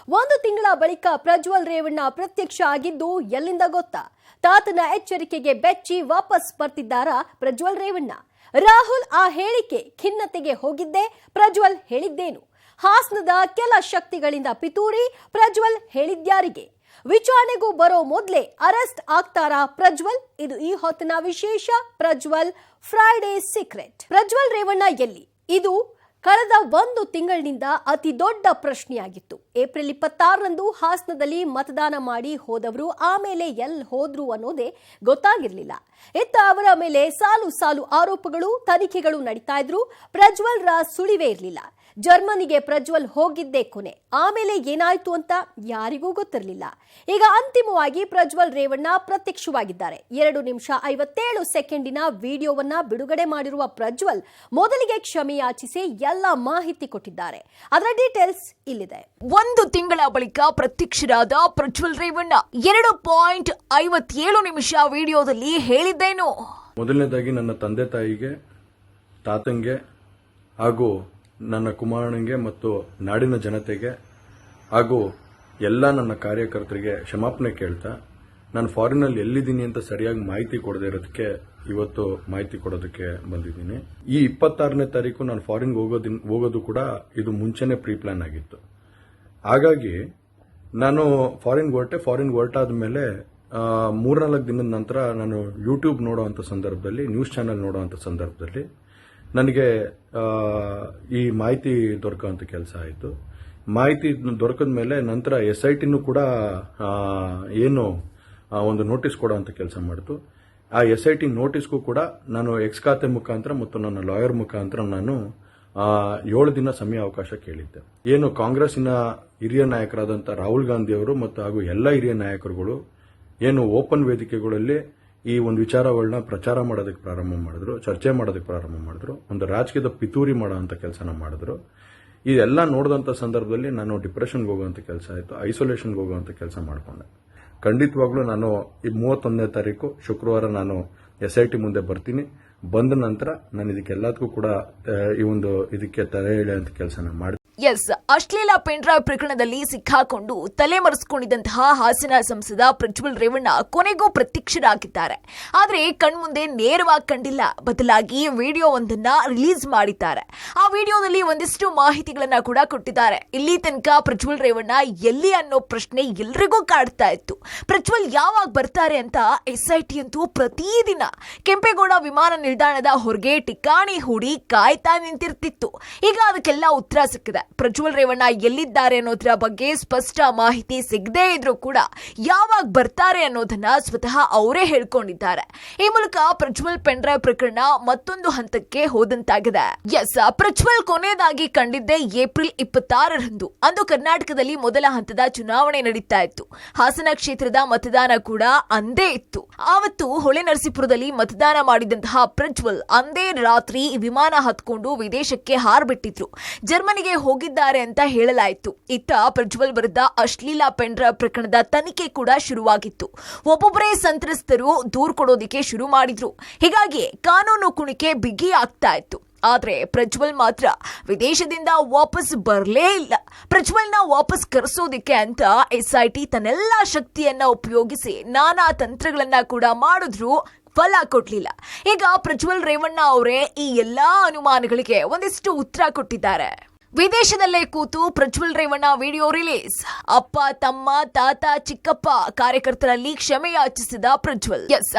ಒಂದು ತಿಂಗಳ ಬಳಿಕ ಪ್ರಜ್ವಲ್ ರೇವಣ್ಣ ಪ್ರತ್ಯಕ್ಷ ಆಗಿದ್ದು ಎಲ್ಲಿಂದ ಗೊತ್ತಾ? ತಾತನ ಎಚ್ಚರಿಕೆಗೆ ಬೆಚ್ಚಿ ವಾಪಸ್ ಬರ್ತಿದ್ದಾರಾ ಪ್ರಜ್ವಲ್ ರೇವಣ್ಣ? ರಾಹುಲ್ ಆ ಹೇಳಿಕೆ ಖಿನ್ನತೆಗೆ ಹೋಗಿದ್ದೆ, ಪ್ರಜ್ವಲ್ ಹೇಳಿದ್ದೇನು? ಹಾಸನದ ಕೆಲ ಶಕ್ತಿಗಳಿಂದ ಪಿತೂರಿ, ಪ್ರಜ್ವಲ್ ಹೇಳಿದ್ಯಾರಿಗೆ? ವಿಚಾರಣೆಗೂ ಬರೋ ಮೊದಲೇ ಅರೆಸ್ಟ್ ಆಗ್ತಾರಾ ಪ್ರಜ್ವಲ್? ಇದು ಈ ಹೊತ್ತಿನ ವಿಶೇಷ ಪ್ರಜ್ವಲ್ ಫ್ರೈಡೇ ಸೀಕ್ರೆಟ್. ಪ್ರಜ್ವಲ್ ರೇವಣ್ಣ ಎಲ್ಲಿ? ಇದು ಕಳೆದ ಒಂದು ತಿಂಗಳಿನಿಂದ ಅತಿ ದೊಡ್ಡ ಪ್ರಶ್ನೆಯಾಗಿತ್ತು. ಏಪ್ರಿಲ್ 26ರಂದು ಹಾಸನದಲ್ಲಿ ಮತದಾನ ಮಾಡಿ ಹೋದವರು ಆಮೇಲೆ ಎಲ್ಲಿ ಹೋದ್ರು ಅನ್ನೋದೇ ಗೊತ್ತಾಗಿರಲಿಲ್ಲ. ಇತ್ತ ಅವರ ಮೇಲೆ ಸಾಲು ಸಾಲು ಆರೋಪಗಳು, ತನಿಖೆಗಳು ನಡೀತಾ ಇದ್ರು. ಪ್ರಜ್ವಲ್ ರ ಸುಳಿವೇ ಇರಲಿಲ್ಲ. ಜರ್ಮನಿಗೆ ಪ್ರಜ್ವಲ್ ಹೋಗಿದ್ದೇ ಕೊನೆ. ಆಮೇಲೆ ಏನಾಯ್ತು ಅಂತ ಯಾರಿಗೂ ಗೊತ್ತಿರಲಿಲ್ಲ. ಈಗ ಅಂತಿಮವಾಗಿ ಪ್ರಜ್ವಲ್ ರೇವಣ್ಣ ಪ್ರತ್ಯಕ್ಷವಾಗಿದ್ದಾರೆ. 2 ನಿಮಿಷ 57 ಸೆಕೆಂಡಿನ ವಿಡಿಯೋವನ್ನ ಬಿಡುಗಡೆ ಮಾಡಿರುವ ಪ್ರಜ್ವಲ್ ಮೊದಲಿಗೆ ಕ್ಷಮೆ ಯಾಚಿಸಿ ಎಲ್ಲ ಮಾಹಿತಿ ಕೊಟ್ಟಿದ್ದಾರೆ. ಅದರ ಡೀಟೇಲ್ಸ್ ಇಲ್ಲಿದೆ. ಒಂದು ತಿಂಗಳ ಬಳಿಕ ಪ್ರತ್ಯಕ್ಷರಾದ ಪ್ರಜ್ವಲ್ ರೇವಣ್ಣ 2.57 ನಿಮಿಷ ವಿಡಿಯೋದಲ್ಲಿ ಹೇಳಿದ್ದೇನು? ಮೊದಲನೇದಾಗಿ ನನ್ನ ತಂದೆ ತಾಯಿಗೆ, ತಾತಂಗೆ ಹಾಗೂ ನನ್ನ ಕುಮಾರನಿಗೆ ಮತ್ತು ನಾಡಿನ ಜನತೆಗೆ ಹಾಗೂ ಎಲ್ಲ ನನ್ನ ಕಾರ್ಯಕರ್ತರಿಗೆ ಕ್ಷಮಾಪಣೆ ಕೇಳ್ತಾ, ನಾನು ಫಾರಿನಲ್ಲಿ ಎಲ್ಲಿದ್ದೀನಿ ಅಂತ ಸರಿಯಾಗಿ ಮಾಹಿತಿ ಕೊಡದೇ ಇರೋದಕ್ಕೆ ಇವತ್ತು ಮಾಹಿತಿ ಕೊಡೋದಕ್ಕೆ ಬಂದಿದ್ದೀನಿ. ಈ 26ನೇ ತಾರೀಕು ನಾನು ಫಾರಿನ್ಗೆ ಹೋಗೋದು ಕೂಡ ಇದು ಮುಂಚೆನೆ ಪ್ರೀ ಪ್ಲಾನ್ ಆಗಿತ್ತು. ಹಾಗಾಗಿ ನಾನು ಫಾರಿನ್ಗೆ ಹೊರಟಾದ ಮೇಲೆ 3-4 ದಿನದ ನಂತರ ನಾನು ಯೂಟ್ಯೂಬ್ ನೋಡುವಂಥ ಸಂದರ್ಭದಲ್ಲಿ, ನ್ಯೂಸ್ ಚಾನೆಲ್ ನೋಡುವಂಥ ಸಂದರ್ಭದಲ್ಲಿ ನನಗೆ ಈ ಮಾಹಿತಿ ದೊರಕುವಂಥ ಕೆಲಸ ಆಯಿತು. ಮಾಹಿತಿ ದೊರಕಿದ ಮೇಲೆ ನಂತರ SITನೂ ಕೂಡ ಏನು ಒಂದು ನೋಟಿಸ್ ಕೊಡುವಂಥ ಕೆಲಸ ಮಾಡಿತು. ಆ SIT ನೋಟಿಸ್ಗೂ ಕೂಡ ನಾನು ಎಕ್ಸ್ ಖಾತೆ ಮುಖಾಂತರ ಮತ್ತು ನನ್ನ ಲಾಯರ್ ಮುಖಾಂತರ ನಾನು 7 ದಿನ ಸಮಯ ಅವಕಾಶ ಕೇಳಿದ್ದೆ. ಏನು ಕಾಂಗ್ರೆಸ್ಸಿನ ಹಿರಿಯ ನಾಯಕರಾದಂಥ ರಾಹುಲ್ ಗಾಂಧಿ ಅವರು ಮತ್ತು ಹಾಗೂ ಎಲ್ಲ ಹಿರಿಯ ನಾಯಕರುಗಳು ಏನು ಓಪನ್ ವೇದಿಕೆಗಳಲ್ಲಿ ಈ ಒಂದು ವಿಚಾರಗಳನ್ನ ಪ್ರಚಾರ ಮಾಡೋದಕ್ಕೆ ಪ್ರಾರಂಭ ಮಾಡಿದ್ರು, ಚರ್ಚೆ ಮಾಡೋದಕ್ಕೆ ಪ್ರಾರಂಭ ಮಾಡಿದ್ರು, ಒಂದು ರಾಜಕೀಯದ ಪಿತೂರಿ ಮಾಡೋಂಥ ಕೆಲಸನ ಮಾಡಿದ್ರು. ಇದೆಲ್ಲ ನೋಡಿದಂಥ ಸಂದರ್ಭದಲ್ಲಿ ನಾನು ಡಿಪ್ರೆಷನ್ಗೆ ಹೋಗುವಂಥ ಕೆಲಸ ಆಯಿತು, ಐಸೋಲೇಷನ್ಗೆ ಹೋಗುವಂಥ ಕೆಲಸ ಮಾಡಿಕೊಂಡೆ. ಖಂಡಿತವಾಗ್ಲೂ ನಾನು ಈ 31ನೇ ತಾರೀಕು ಶುಕ್ರವಾರ ನಾನು SIT ಮುಂದೆ ಬರ್ತೀನಿ. ಬಂದ ನಂತರ ನಾನು ಇದಕ್ಕೆಲ್ಲದಕ್ಕೂ ಕೂಡ ಇದಕ್ಕೆ ತಲೆ ಎಳೆಯುವಂಥ ಕೆಲಸನ ಮಾಡಿ. ಅಶ್ಲೀಲ ಪೆನ್ಡ್ರೈವ್ ಪ್ರಕರಣದಲ್ಲಿ ಸಿಕ್ಕಾಕೊಂಡು ತಲೆಮರೆಸಿಕೊಂಡಿದ್ದಂತಹ ಹಾಸನ ಸಂಸದ ಪ್ರಜ್ವಲ್ ರೇವಣ್ಣ ಕೊನೆಗೂ ಪ್ರತ್ಯಕ್ಷರಾಗಿದ್ದಾರೆ. ಆದರೆ ಕಣ್ಮುಂದೆ ನೇರವಾಗಿ ಕಂಡಿಲ್ಲ, ಬದಲಾಗಿ ವಿಡಿಯೋವೊಂದನ್ನ ರಿಲೀಸ್ ಮಾಡಿದ್ದಾರೆ. ಆ ವಿಡಿಯೋದಲ್ಲಿ ಒಂದಿಷ್ಟು ಮಾಹಿತಿಗಳನ್ನ ಕೂಡ ಕೊಟ್ಟಿದ್ದಾರೆ. ಇಲ್ಲಿ ತನಕ ಪ್ರಜ್ವಲ್ ರೇವಣ್ಣ ಎಲ್ಲಿ ಅನ್ನೋ ಪ್ರಶ್ನೆ ಎಲ್ರಿಗೂ ಕಾಡ್ತಾ ಇತ್ತು. ಪ್ರಜ್ವಲ್ ಯಾವಾಗ ಬರ್ತಾರೆ ಅಂತ SIT ಅಂತೂ ಪ್ರತಿದಿನ ಕೆಂಪೇಗೌಡ ವಿಮಾನ ನಿಲ್ದಾಣದ ಹೊರಗೆ ಟಿಕಾಣಿ ಹೂಡಿ ಕಾಯ್ತಾ ನಿಂತಿರ್ತಿತ್ತು. ಈಗ ಅದಕ್ಕೆಲ್ಲ ಉತ್ತರ ಸಿಕ್ಕಿದೆ. ಪ್ರಜ್ವಲ್ ರೇವಣ್ಣ ಎಲ್ಲಿದ್ದಾರೆ ಅನ್ನೋದರ ಬಗ್ಗೆ ಸ್ಪಷ್ಟ ಮಾಹಿತಿ ಸಿಗದೇ ಇದ್ರೂ ಕೂಡ ಯಾವಾಗ ಬರ್ತಾರೆ ಅನ್ನೋದನ್ನ ಸ್ವತಃ ಅವರೇ ಹೇಳ್ಕೊಂಡಿದ್ದಾರೆ. ಈ ಮೂಲಕ ಪ್ರಜ್ವಲ್ ಪೆನ್ಡ್ರೈವ್ ಪ್ರಕರಣ ಮತ್ತೊಂದು ಹಂತಕ್ಕೆ ಹೋದಂತಾಗಿದೆ. ಪ್ರಜ್ವಲ್ ಕೊನೆಯದಾಗಿ ಕಂಡಿದ್ದೆ ಏಪ್ರಿಲ್ 26ರಂದು. ಅಂದು ಕರ್ನಾಟಕದಲ್ಲಿ ಮೊದಲ ಹಂತದ ಚುನಾವಣೆ ನಡೀತಾ ಇತ್ತು. ಹಾಸನ ಕ್ಷೇತ್ರದ ಮತದಾನ ಕೂಡ ಅಂದೇ ಇತ್ತು. ಆವತ್ತು ಹೊಳೆನರಸೀಪುರದಲ್ಲಿ ಮತದಾನ ಮಾಡಿದಂತಹ ಪ್ರಜ್ವಲ್ ಅಂದೇ ರಾತ್ರಿ ವಿಮಾನ ಹತ್ಕೊಂಡು ವಿದೇಶಕ್ಕೆ ಹಾರ್ಬಿಟ್ಟಿದ್ರು. ಜರ್ಮನಿಗೆ ಹೋಗಿದ್ದಾರೆ ಅಂತ ಹೇಳಲಾಯಿತು. ಇತ್ತ ಪ್ರಜ್ವಲ್ ವಿರುದ್ಧ ಅಶ್ಲೀಲ ಪೆನ್ಡ್ರೈವ್ ಪ್ರಕರಣದ ತನಿಖೆ ಕೂಡ ಶುರುವಾಗಿತ್ತು. ಒಬ್ಬೊಬ್ಬರೇ ಸಂತ್ರಸ್ತರು ದೂರು ಕೊಡೋದಿಕ್ಕೆ ಶುರು ಮಾಡಿದ್ರು. ಹೀಗಾಗಿ ಕಾನೂನು ಕುಣಿಕೆ ಬಿಗಿ ಆಗ್ತಾ ಇತ್ತು. ಆದ್ರೆ ಪ್ರಜ್ವಲ್ ಮಾತ್ರ ವಿದೇಶದಿಂದ ವಾಪಸ್ ಬರಲೇ ಇಲ್ಲ. ಪ್ರಜ್ವಲ್ನ ವಾಪಸ್ ಕರೆಸೋದಿಕ್ಕೆ ಅಂತ SIT ತನ್ನೆಲ್ಲಾ ಶಕ್ತಿಯನ್ನ ಉಪಯೋಗಿಸಿ ನಾನಾ ತಂತ್ರಗಳನ್ನ ಕೂಡ ಮಾಡಿದ್ರು, ಫಲ ಕೊಡ್ಲಿಲ್ಲ. ಈಗ ಪ್ರಜ್ವಲ್ ರೇವಣ್ಣ ಅವರೇ ಈ ಎಲ್ಲಾ ಅನುಮಾನಗಳಿಗೆ ಒಂದಿಷ್ಟು ಉತ್ತರ ಕೊಟ್ಟಿದ್ದಾರೆ. ವಿದೇಶದಲ್ಲೇ ಕೂತು ಪ್ರಜ್ವಲ್ ರೇವಣ್ಣ ವಿಡಿಯೋ ರಿಲೀಸ್. ಅಪ್ಪ, ತಮ್ಮ, ತಾತ, ಚಿಕ್ಕಪ್ಪ ಕಾರ್ಯಕರ್ತರಲ್ಲಿ ಕ್ಷಮೆ ಯಾಚಿಸಿದ ಪ್ರಜ್ವಲ್.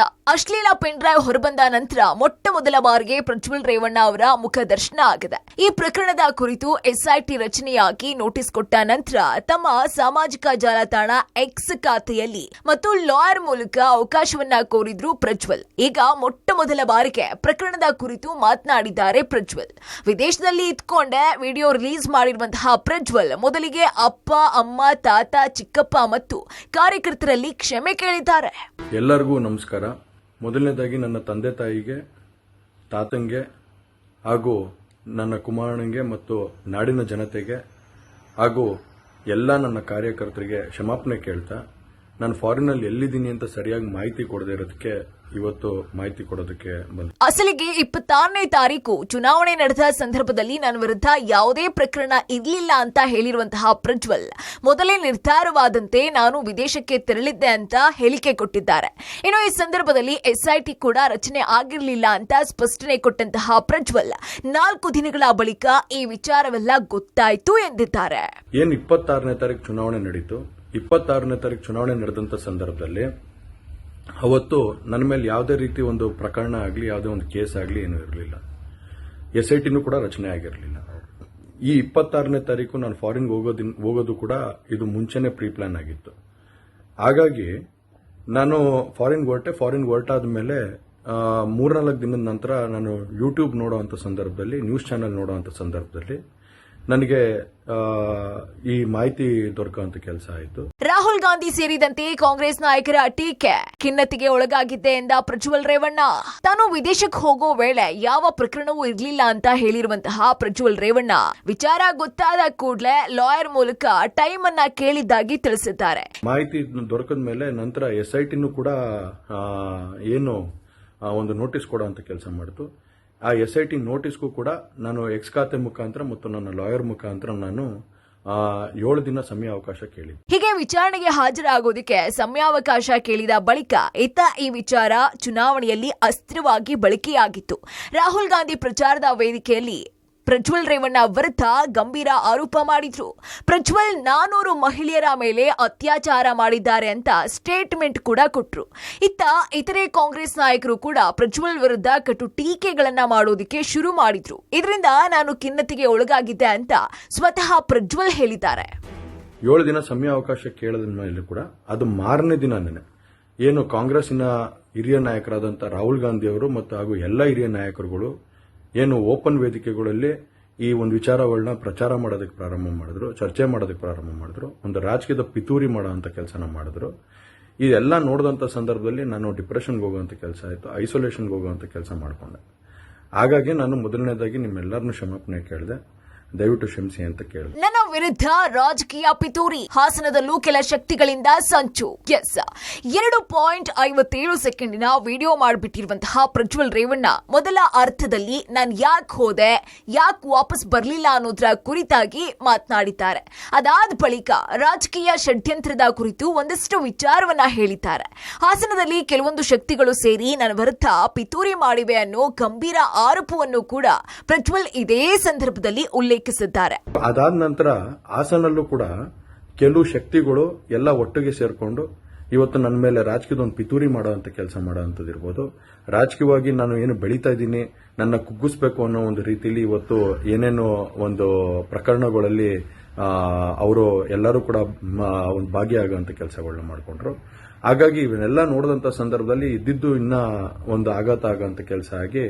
ಅಶ್ಲೀಲ ಪೆನ್ಡ್ರೈವ್ ಹೊರಬಂದ ನಂತರ ಮೊಟ್ಟ ಮೊದಲ ಬಾರಿಗೆ ಪ್ರಜ್ವಲ್ ರೇವಣ್ಣ ಅವರ ಮುಖ ದರ್ಶನ ಆಗಿದೆ. ಈ ಪ್ರಕರಣದ ಕುರಿತು SIT ರಚನೆಯಾಗಿ ನೋಟಿಸ್ ಕೊಟ್ಟ ನಂತರ ತಮ್ಮ ಸಾಮಾಜಿಕ ಜಾಲತಾಣ ಎಕ್ಸ್ ಖಾತೆಯಲ್ಲಿ ಮತ್ತು ಲಾಯರ್ ಮೂಲಕ ಅವಕಾಶವನ್ನ ಕೋರಿದ್ರು ಪ್ರಜ್ವಲ್. ಈಗ ಮೊಟ್ಟ ಮೊದಲ ಬಾರಿಗೆ ಪ್ರಕರಣದ ಕುರಿತು ಮಾತನಾಡಿದ್ದಾರೆ ಪ್ರಜ್ವಲ್. ವಿದೇಶದಲ್ಲಿ ಇದ್ಕೊಂಡೆ ವಿಡಿಯೋ ರಿಲೀಸ್ ಮಾಡಿರುವಂತಹ ಪ್ರಜ್ವಲ್ ಮೊದಲಿಗೆ ಅಪ್ಪ, ಅಮ್ಮ, ತಾತ, ಚಿಕ್ಕಪ್ಪ ಮತ್ತು ಕಾರ್ಯಕರ್ತರಲ್ಲಿ ಕ್ಷಮೆ ಕೇಳಿದ್ದಾರೆ. ಎಲ್ಲರಿಗೂ ನಮಸ್ಕಾರ. ಮೊದಲನೇದಾಗಿ ನನ್ನ ತಂದೆ ತಾಯಿಗೆ, ತಾತಂಗೆ ಹಾಗೂ ನನ್ನ ಕುಮಾರನಿಗೆ ಮತ್ತು ನಾಡಿನ ಜನತೆಗೆ ಹಾಗೂ ಎಲ್ಲ ನನ್ನ ಕಾರ್ಯಕರ್ತರಿಗೆ ಕ್ಷಮಾಪಣೆ ಕೇಳ್ತಾ, ನಾನು ಫಾರಿನ್ ಅಲ್ಲಿ ಎಲ್ಲಿದ್ದೀನಿ ಅಂತ ಸರಿಯಾಗಿ ಮಾಹಿತಿ ಕೊಡದೇ ಇರೋದಕ್ಕೆ ಇವತ್ತು ಮಾಹಿತಿ ಕೊಡೋದಕ್ಕೆ ಬಂದೆ. ಅಸಲಿಗೆ 26ನೇ ತಾರೀಕು ಚುನಾವಣೆ ನಡೆದ ಸಂದರ್ಭದಲ್ಲಿ ನನ್ನ ವಿರುದ್ಧ ಯಾವುದೇ ಪ್ರಕರಣ ಇರಲಿಲ್ಲ ಅಂತ ಹೇಳಿರುವಂತಹ ಪ್ರಜ್ವಲ್ ಮೊದಲೇ ನಿರ್ಧಾರವಾದಂತೆ ನಾನು ವಿದೇಶಕ್ಕೆ ತೆರಳಿದ್ದೆ ಅಂತ ಹೇಳಿಕೆ ಕೊಟ್ಟಿದ್ದಾರೆ. ಇನ್ನು ಈ ಸಂದರ್ಭದಲ್ಲಿ ಎಸ್ಐಟಿ ಕೂಡ ರಚನೆ ಆಗಿರಲಿಲ್ಲ ಅಂತ ಸ್ಪಷ್ಟನೆ ಕೊಟ್ಟಂತಹ ಪ್ರಜ್ವಲ್ 4 ದಿನಗಳ ಬಳಿಕ ಈ ವಿಚಾರವೆಲ್ಲ ಗೊತ್ತಾಯ್ತು ಎಂದಿದ್ದಾರೆ. ಏನ್ 26ನೇ ತಾರೀಕು ಚುನಾವಣೆ ನಡೀತು. 26ನೇ ತಾರೀಕು ಚುನಾವಣೆ ನಡೆದಂತ ಸಂದರ್ಭದಲ್ಲಿ ಅವತ್ತು ನನ್ನ ಮೇಲೆ ಯಾವುದೇ ರೀತಿ ಒಂದು ಪ್ರಕರಣ ಆಗಲಿ ಯಾವುದೇ ಒಂದು ಕೇಸ್ ಆಗಲಿ ಏನೂ ಇರಲಿಲ್ಲ. ಎಸ್ಐಟಿನೂ ಕೂಡ ರಚನೆ ಆಗಿರಲಿಲ್ಲ. ಈ 26ನೇ ತಾರೀಕು ನಾನು ಫಾರಿನ್ ಹೋಗೋದು ಕೂಡ ಇದು ಮುಂಚೆನೆ ಪ್ರೀ ಪ್ಲಾನ್ ಆಗಿತ್ತು. ಹಾಗಾಗಿ ನಾನು ಫಾರಿನ್ ಹೊರಟಾದ ಮೇಲೆ 3-4 ದಿನದ ನಂತರ ನಾನು ಯೂಟ್ಯೂಬ್ ನೋಡುವಂತ ಸಂದರ್ಭದಲ್ಲಿ, ನ್ಯೂಸ್ ಚಾನೆಲ್ ನೋಡುವಂತ ಸಂದರ್ಭದಲ್ಲಿ ನನಗೆ ಈ ಮಾಹಿತಿ ದೊರಕುವಂತ ಕೆಲಸ ಆಯಿತು. ರಾಹುಲ್ ಗಾಂಧಿ ಸೇರಿದಂತೆ ಕಾಂಗ್ರೆಸ್ ನಾಯಕರ ಟೀಕೆ, ಖಿನ್ನತೆಗೆ ಒಳಗಾಗಿದ್ದೆ ಎಂದ ಪ್ರಜ್ವಲ್ ರೇವಣ್ಣ. ತಾನು ವಿದೇಶಕ್ಕೆ ಹೋಗೋ ವೇಳೆ ಯಾವ ಪ್ರಕರಣವೂ ಇರಲಿಲ್ಲ ಅಂತ ಹೇಳಿರುವಂತಹ ಪ್ರಜ್ವಲ್ ರೇವಣ್ಣ ವಿಚಾರ ಗೊತ್ತಾದ ಕೂಡಲೇ ಲಾಯರ್ ಮೂಲಕ ಟೈಮ್ ಅನ್ನ ಕೇಳಿದ್ದಾಗಿ ತಿಳಿಸಿದ್ದಾರೆ. ಮಾಹಿತಿ ದೊರಕದ ಮೇಲೆ ನಂತರ ಎಸ್ಐಟಿನೂ ಕೂಡ ಏನು ಒಂದು ನೋಟಿಸ್ ಕೊಡುವಂತ ಕೆಲಸ ಮಾಡಿತು. ಆ ಎಸ್ಐಟಿ ನೋಟಿಸ್ಗೂ ಕೂಡ ನಾನು ಎಕ್ಸ್ ಖಾತೆ ಮುಖಾಂತರ ಮತ್ತು ನನ್ನ ಲಾಯರ್ ಮುಖಾಂತರ ನಾನು 7 ದಿನ ಸಮಯಾವಕಾಶ ಕೇಳಿದ್ದೆ. ಹೀಗೆ ವಿಚಾರಣೆಗೆ ಹಾಜರಾಗೋದಕ್ಕೆ ಸಮಯಾವಕಾಶ ಕೇಳಿದ ಬಳಿಕ ಈ ವಿಚಾರ ಚುನಾವಣೆಯಲ್ಲಿ ಅಸ್ತ್ರವಾಗಿ ಬಳಕೆಯಾಗಿತ್ತು. ರಾಹುಲ್ ಗಾಂಧಿ ಪ್ರಚಾರದ ವೇದಿಕೆಯಲ್ಲಿ ಪ್ರಜ್ವಲ್ ರೇವಣ್ಣ ವಿರುದ್ಧ ಗಂಭೀರ ಆರೋಪ ಮಾಡಿದ್ರು. ಪ್ರಜ್ವಲ್ 400 ಮಹಿಳೆಯರ ಮೇಲೆ ಅತ್ಯಾಚಾರ ಮಾಡಿದ್ದಾರೆ ಅಂತ ಸ್ಟೇಟ್ಮೆಂಟ್ ಕೂಡ ಕೊಟ್ರು. ಇತರೆ ಕಾಂಗ್ರೆಸ್ ನಾಯಕರು ಕೂಡ ಪ್ರಜ್ವಲ್ ವಿರುದ್ಧ ಕಟು ಟೀಕೆಗಳನ್ನ ಮಾಡೋದಕ್ಕೆ ಶುರು ಮಾಡಿದ್ರು. ಇದರಿಂದ ನಾನು ಖಿನ್ನತೆಗೆ ಒಳಗಾಗಿದ್ದೆ ಅಂತ ಸ್ವತಃ ಪ್ರಜ್ವಲ್ ಹೇಳಿದ್ದಾರೆ. 7 ದಿನ ಸಮಯಾವಕಾಶ ಕೇಳದ ಮೇಲೆ ಕೂಡ ಅದು ಮಾರನೇ ದಿನನೇ ಏನು ಕಾಂಗ್ರೆಸ್ಸಿನ ಹಿರಿಯ ನಾಯಕರಾದಂಥ ರಾಹುಲ್ ಗಾಂಧಿ ಅವರು ಮತ್ತು ಹಾಗೂ ಎಲ್ಲ ಹಿರಿಯ ನಾಯಕರುಗಳು ಏನು ಓಪನ್ ವೇದಿಕೆಗಳಲ್ಲಿ ಈ ಒಂದು ವಿಚಾರಗಳನ್ನ ಪ್ರಚಾರ ಮಾಡೋದಕ್ಕೆ ಪ್ರಾರಂಭ ಮಾಡಿದ್ರು, ಚರ್ಚೆ ಮಾಡೋದಕ್ಕೆ ಪ್ರಾರಂಭ ಮಾಡಿದ್ರು, ಒಂದು ರಾಜಕೀಯದ ಪಿತೂರಿ ಮಾಡೋಂಥ ಕೆಲಸನ ಮಾಡಿದ್ರು. ಇದೆಲ್ಲ ನೋಡಿದಂಥ ಸಂದರ್ಭದಲ್ಲಿ ನಾನು ಡಿಪ್ರೆಷನ್ಗೆ ಹೋಗುವಂಥ ಕೆಲಸ ಆಯಿತು, ಐಸೋಲೇಷನ್ಗೆ ಹೋಗುವಂಥ ಕೆಲಸ ಮಾಡಿಕೊಂಡೆ. ಹಾಗಾಗಿ ನಾನು ಮೊದಲನೇದಾಗಿ ನಿಮ್ಮೆಲ್ಲರನ್ನೂ ಕ್ಷಮಾಪಣೆ ಕೇಳಿದೆ, ದಯವಿಟ್ಟು ಕ್ಷಮಿಸಿ ಅಂತ ಕೇಳಿದೆ. ನನ್ನ ವಿರುದ್ಧ ರಾಜಕೀಯ ಪಿತೂರಿ, ಹಾಸನದಲ್ಲೂ ಕೆಲ ಶಕ್ತಿಗಳಿಂದ ಸಂಚು. 2.57 ಸೆಕೆಂಡಿನ ವಿಡಿಯೋ ಮಾಡಿಬಿಟ್ಟಿರುವಂತಹ ಪ್ರಜ್ವಲ್ ರೇವಣ್ಣ ಮೊದಲ ಅರ್ಥದಲ್ಲಿ ನಾನು ಯಾಕೆ ಹೋದೆ, ಯಾಕೆ ವಾಪಸ್ ಬರಲಿಲ್ಲ ಅನ್ನೋದ್ರ ಕುರಿತಾಗಿ ಮಾತನಾಡಿದ್ದಾರೆ. ಅದಾದ ಬಳಿಕ ರಾಜಕೀಯ ಷಡ್ಯಂತ್ರದ ಕುರಿತು ಒಂದಷ್ಟು ವಿಚಾರವನ್ನ ಹೇಳಿದ್ದಾರೆ. ಹಾಸನದಲ್ಲಿ ಕೆಲವೊಂದು ಶಕ್ತಿಗಳು ಸೇರಿ ನನ್ನ ವಿರುದ್ಧ ಪಿತೂರಿ ಮಾಡಿವೆ ಅನ್ನೋ ಗಂಭೀರ ಆರೋಪವನ್ನು ಕೂಡ ಪ್ರಜ್ವಲ್ ಇದೇ ಸಂದರ್ಭದಲ್ಲಿ ಉಲ್ಲೇಖಿಸಿದ್ದಾರೆ. ಅದಾದ ನಂತರ ಹಾಸನಲ್ಲೂ ಕೂಡ ಕೆಲವು ಶಕ್ತಿಗಳು ಎಲ್ಲ ಒಟ್ಟಿಗೆ ಸೇರ್ಕೊಂಡು ಇವತ್ತು ನನ್ನ ಮೇಲೆ ರಾಜಕೀಯದ ಒಂದು ಪಿತೂರಿ ಮಾಡುವಂತ ಕೆಲಸ ಮಾಡುವಂಥದ್ದು ಇರ್ಬೋದು. ರಾಜಕೀಯವಾಗಿ ನಾನು ಏನು ಬೆಳೀತಾ ಇದ್ದೀನಿ, ನನ್ನ ಕುಗ್ಗಿಸ್ಬೇಕು ಅನ್ನೋ ಒಂದು ರೀತಿಯಲ್ಲಿ ಇವತ್ತು ಏನೇನೋ ಒಂದು ಪ್ರಕರಣಗಳಲ್ಲಿ ಅವರು ಎಲ್ಲರೂ ಕೂಡ ಒಂದು ಭಾಗಿಯಾಗುವಂತ ಕೆಲಸಗಳನ್ನ ಮಾಡಿಕೊಂಡ್ರು. ಹಾಗಾಗಿ ಇವನ್ನೆಲ್ಲ ನೋಡಿದಂತ ಸಂದರ್ಭದಲ್ಲಿ ಇದ್ದಿದ್ದು ಇನ್ನ ಒಂದು ಆಘಾತ ಆಗುವಂತ ಕೆಲಸ ಆಗಿ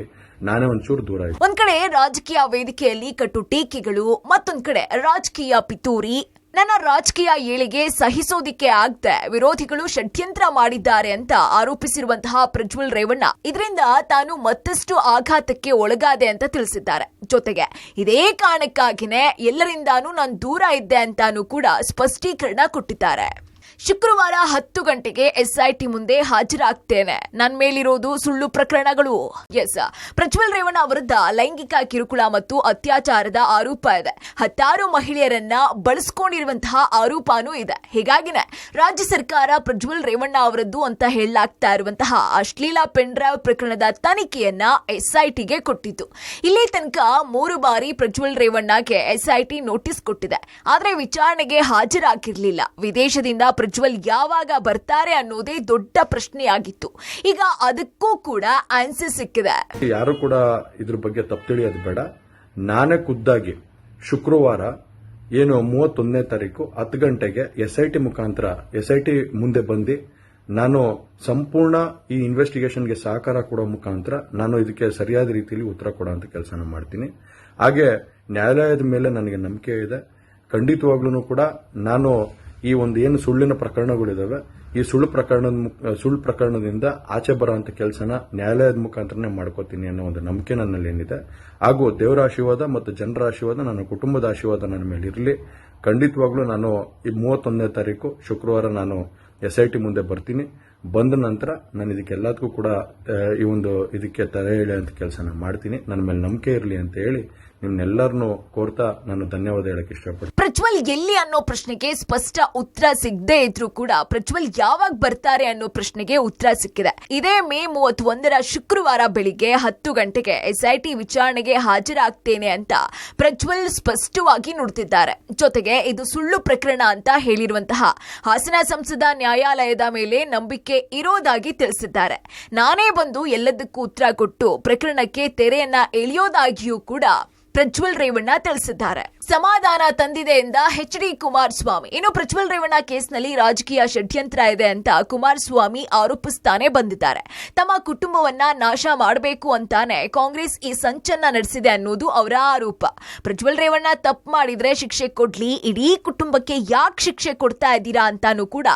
ನಾನೇ ಒಂಚೂರು ದೂರ ಇದ್ದೆ. ಒಂದ್ ಕಡೆ ರಾಜಕೀಯ ವೇದಿಕೆಯಲ್ಲಿ ಕಟು ಟೀಕೆಗಳು, ಮತ್ತೊಂದ್ ಕಡೆ ರಾಜಕೀಯ ಪಿತೂರಿ. ನನ್ನ ರಾಜಕೀಯ ಏಳಿಗೆ ಸಹಿಸೋದಿಕ್ಕೆ ಆಗದೆ ವಿರೋಧಿಗಳು ಷಡ್ಯಂತ್ರ ಮಾಡಿದ್ದಾರೆ ಅಂತ ಆರೋಪಿಸಿರುವಂತಹ ಪ್ರಜ್ವಲ್ ರೇವಣ್ಣ ಇದರಿಂದ ತಾನು ಮತ್ತಷ್ಟು ಆಘಾತಕ್ಕೆ ಒಳಗಾದೆ ಅಂತ ತಿಳಿಸಿದ್ದಾರೆ. ಜೊತೆಗೆ ಇದೇ ಕಾರಣಕ್ಕಾಗಿನೇ ಎಲ್ಲರಿಂದಾನೂ ನಾನು ದೂರ ಇದ್ದೆ ಅಂತಾನೂ ಕೂಡ ಸ್ಪಷ್ಟೀಕರಣ ಕೊಟ್ಟಿದ್ದಾರೆ. ಶುಕ್ರವಾರ 10 ಗಂಟೆಗೆ ಎಸ್ಐಟಿ ಮುಂದೆ ಹಾಜರಾಗ್ತೇನೆ, ನನ್ನ ಮೇಲಿರೋದು ಸುಳ್ಳು ಪ್ರಕರಣಗಳು. ಪ್ರಜ್ವಲ್ ರೇವಣ್ಣ ವಿರುದ್ಧ ಲೈಂಗಿಕ ಕಿರುಕುಳ ಮತ್ತು ಅತ್ಯಾಚಾರದ ಆರೋಪ ಇದೆ. 16 ಮಹಿಳೆಯರನ್ನ ಬಳಸಿಕೊಂಡಿರುವಂತಹ ಆರೋಪನೂ ಇದೆ. ಹೀಗಾಗಿನೇ ರಾಜ್ಯ ಸರ್ಕಾರ ಪ್ರಜ್ವಲ್ ರೇವಣ್ಣ ಅವರದ್ದು ಅಂತ ಹೇಳಲಾಗ್ತಾ ಇರುವಂತಹ ಅಶ್ಲೀಲ ಪೆನ್ ಡ್ರೈವ್ ಪ್ರಕರಣದ ತನಿಖೆಯನ್ನ ಎಸ್ಐಟಿಗೆ ಕೊಟ್ಟಿತ್ತು. ಇಲ್ಲಿ ತನಕ 3 ಬಾರಿ ಪ್ರಜ್ವಲ್ ರೇವಣ್ಣಗೆ ಎಸ್ಐಟಿ ನೋಟಿಸ್ ಕೊಟ್ಟಿದೆ. ಆದ್ರೆ ವಿಚಾರಣೆಗೆ ಹಾಜರಾಗಿರಲಿಲ್ಲ. ವಿದೇಶದಿಂದ ಪ್ರಜ್ವಲ್ ಯಾವಾಗ ಬರ್ತಾರೆ ಅನ್ನೋದೇ ದೊಡ್ಡ ಪ್ರಶ್ನೆಯಾಗಿತ್ತು. ಈಗ ಅದಕ್ಕೂ ಕೂಡ ಆನ್ಸರ್ ಸಿಕ್ಕಿದೆ. ಯಾರು ಕೂಡ ಇದ್ರ ಬಗ್ಗೆ ತಪ್ಪು ತಿಳಿಯೋದು ಬೇಡ. ನಾನೇ ಖುದ್ದಾಗಿ ಶುಕ್ರವಾರ ಏನು 31ನೇ ತಾರೀಕು 10 ಗಂಟೆಗೆ ಎಸ್ಐಟಿ ಮುಖಾಂತರ ಎಸ್ಐಟಿ ಮುಂದೆ ಬಂದು ನಾನು ಸಂಪೂರ್ಣ ಈ ಇನ್ವೆಸ್ಟಿಗೇಷನ್ಗೆ ಸಹಕಾರ ಕೊಡೋ ಮುಖಾಂತರ ನಾನು ಇದಕ್ಕೆ ಸರಿಯಾದ ರೀತಿಯಲ್ಲಿ ಉತ್ತರ ಕೊಡುವಂತ ಕೆಲಸನ ಮಾಡ್ತೀನಿ. ಹಾಗೆ ನ್ಯಾಯಾಲಯದ ಮೇಲೆ ನನಗೆ ನಂಬಿಕೆ ಇದೆ. ಖಂಡಿತವಾಗ್ಲೂ ಕೂಡ ನಾನು ಈ ಒಂದು ಏನು ಸುಳ್ಳಿನ ಪ್ರಕರಣಗಳಿದಾವೆ, ಈ ಸುಳ್ಳು ಪ್ರಕರಣದಿಂದ ಆಚೆ ಬರೋಂಥ ಕೆಲಸನ ನ್ಯಾಯಾಲಯದ ಮುಖಾಂತರನೇ ಮಾಡ್ಕೋತೀನಿ ಅನ್ನೋ ಒಂದು ನಂಬಿಕೆ ನನ್ನಲ್ಲಿ ಏನಿದೆ. ಹಾಗೂ ದೇವರ ಆಶೀರ್ವಾದ ಮತ್ತು ಜನರ ಆಶೀರ್ವಾದ, ನನ್ನ ಕುಟುಂಬದ ಆಶೀರ್ವಾದ ನನ್ನ ಮೇಲೆ ಇರಲಿ. ಖಂಡಿತವಾಗ್ಲೂ ನಾನು ಈ 31ನೇ ತಾರೀಕು ಶುಕ್ರವಾರ ನಾನು SIT ಮುಂದೆ ಬರ್ತೀನಿ. ಬಂದ ನಂತರ ನಾನು ಇದಕ್ಕೆಲ್ಲದಕ್ಕೂ ಕೂಡ ಈ ಒಂದು ಇದಕ್ಕೆ ತಲೆ ಎಳೆಯುವಂತ ಕೆಲಸನ ಮಾಡ್ತೀನಿ. ನನ್ನ ಮೇಲೆ ನಂಬಿಕೆ ಇರಲಿ ಅಂತ ಹೇಳಿ ನಿಮ್ನೆಲ್ಲರನ್ನೂ ಕೋರ್ತಾ ನಾನು ಧನ್ಯವಾದ ಹೇಳಕ್ ಇಷ್ಟಪಡ್ತೀನಿ. ಪ್ರಜ್ವಲ್ ಎಲ್ಲಿ ಅನ್ನೋ ಪ್ರಶ್ನೆಗೆ ಸ್ಪಷ್ಟ ಉತ್ತರ ಸಿಗದೆ ಇದ್ರೂ ಕೂಡ ಪ್ರಜ್ವಲ್ ಯಾವಾಗ ಬರ್ತಾರೆ ಅನ್ನೋ ಪ್ರಶ್ನೆಗೆ ಉತ್ತರ ಸಿಕ್ಕಿದೆ. ಇದೇ ಮೇ 31 ಶುಕ್ರವಾರ ಬೆಳಿಗ್ಗೆ 10 ಗಂಟೆಗೆ SIT ವಿಚಾರಣೆಗೆ ಹಾಜರಾಗ್ತೇನೆ ಅಂತ ಪ್ರಜ್ವಲ್ ಸ್ಪಷ್ಟವಾಗಿ ನುಡಿದಿದ್ದಾರೆ. ಜೊತೆಗೆ ಇದು ಸುಳ್ಳು ಪ್ರಕರಣ ಅಂತ ಹೇಳಿರುವಂತಹ ಹಾಸನ ಸಂಸದ ನ್ಯಾಯಾಲಯದ ಮೇಲೆ ನಂಬಿಕೆ ಇರೋದಾಗಿ ತಿಳಿಸಿದ್ದಾರೆ. ನಾನೇ ಬಂದು ಎಲ್ಲದಕ್ಕೂ ಉತ್ತರ ಕೊಟ್ಟು ಪ್ರಕರಣಕ್ಕೆ ತೆರೆಯನ್ನ ಎಳೆಯೋದಾಗಿಯೂ ಕೂಡ ಪ್ರಜ್ವಲ್ ರೇವಣ್ಣ ತಿಳಿಸಿದ್ದಾರೆ. ಸಮಾಧಾನ ತಂದಿದೆ ಎಂದ HD ಕುಮಾರಸ್ವಾಮಿ. ಇನ್ನು ಪ್ರಜ್ವಲ್ ರೇವಣ್ಣ ಕೇಸ್ನಲ್ಲಿ ರಾಜಕೀಯ ಷಡ್ಯಂತ್ರ ಇದೆ ಅಂತ ಕುಮಾರಸ್ವಾಮಿ ಆರೋಪಿಸ್ತಾನೆ ಬಂದಿದ್ದಾರೆ. ತಮ್ಮ ಕುಟುಂಬವನ್ನ ನಾಶ ಮಾಡಬೇಕು ಅಂತಾನೆ ಕಾಂಗ್ರೆಸ್ ಈ ಸಂಚನ್ನ ನಡೆಸಿದೆ ಅನ್ನೋದು ಅವರ ಆರೋಪ. ಪ್ರಜ್ವಲ್ ರೇವಣ್ಣ ತಪ್ಪು ಮಾಡಿದ್ರೆ ಶಿಕ್ಷೆ ಕೊಡ್ಲಿ, ಇಡೀ ಕುಟುಂಬಕ್ಕೆ ಯಾಕೆ ಶಿಕ್ಷೆ ಕೊಡ್ತಾ ಇದ್ದೀರಾ ಅಂತಾನೂ ಕೂಡ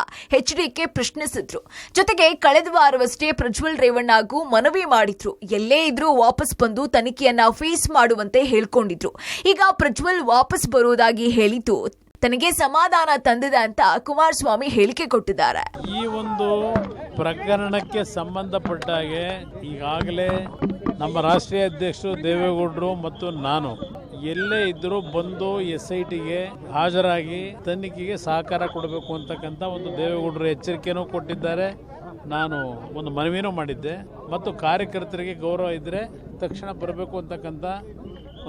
HDK ಪ್ರಶ್ನಿಸಿದ್ರು. ಜೊತೆಗೆ ಕಳೆದ ವಾರವಷ್ಟೇ ಪ್ರಜ್ವಲ್ ರೇವಣ್ಣಗೂ ಮನವಿ ಮಾಡಿದ್ರು. ಎಲ್ಲೇ ಇದ್ರೂ ವಾಪಸ್ ಬಂದು ತನಿಖೆಯನ್ನ ಫೇಸ್ ಮಾಡುವಂತೆ ಹೇಳ್ಕೊಂಡಿದ್ರು. ಈಗ ಪ್ರಜ್ವಲ್ ವಾಪಸ್ ಬರುವುದಾಗಿ ಹೇಳಿದ್ದು ತನಗೆ ಸಮಾಧಾನ ತಂದಿದೆ ಅಂತ ಕುಮಾರಸ್ವಾಮಿ ಹೇಳಿಕೆ ಕೊಟ್ಟಿದ್ದಾರೆ. ಈ ಒಂದು ಪ್ರಕರಣಕ್ಕೆ ಸಂಬಂಧಪಟ್ಟ ಹಾಗೆ ಈಗಾಗಲೇ ನಮ್ಮ ರಾಷ್ಟ್ರೀಯ ಅಧ್ಯಕ್ಷರು ದೇವೇಗೌಡರು ಮತ್ತು ನಾನು ಎಲ್ಲೇ ಇದ್ದರೂ ಬಂದು SITಗೆ ಹಾಜರಾಗಿ ತನಿಖೆಗೆ ಸಹಕಾರ ಕೊಡಬೇಕು ಅಂತಕ್ಕಂಥ ಒಂದು ದೇವೇಗೌಡರು ಎಚ್ಚರಿಕೆನೂ ಕೊಟ್ಟಿದ್ದಾರೆ. ನಾನು ಒಂದು ಮನವಿನೂ ಮಾಡಿದ್ದೆ ಮತ್ತು ಕಾರ್ಯಕರ್ತರಿಗೆ ಗೌರವ ಇದ್ದರೆ ತಕ್ಷಣ ಬರಬೇಕು ಅಂತಕ್ಕಂಥ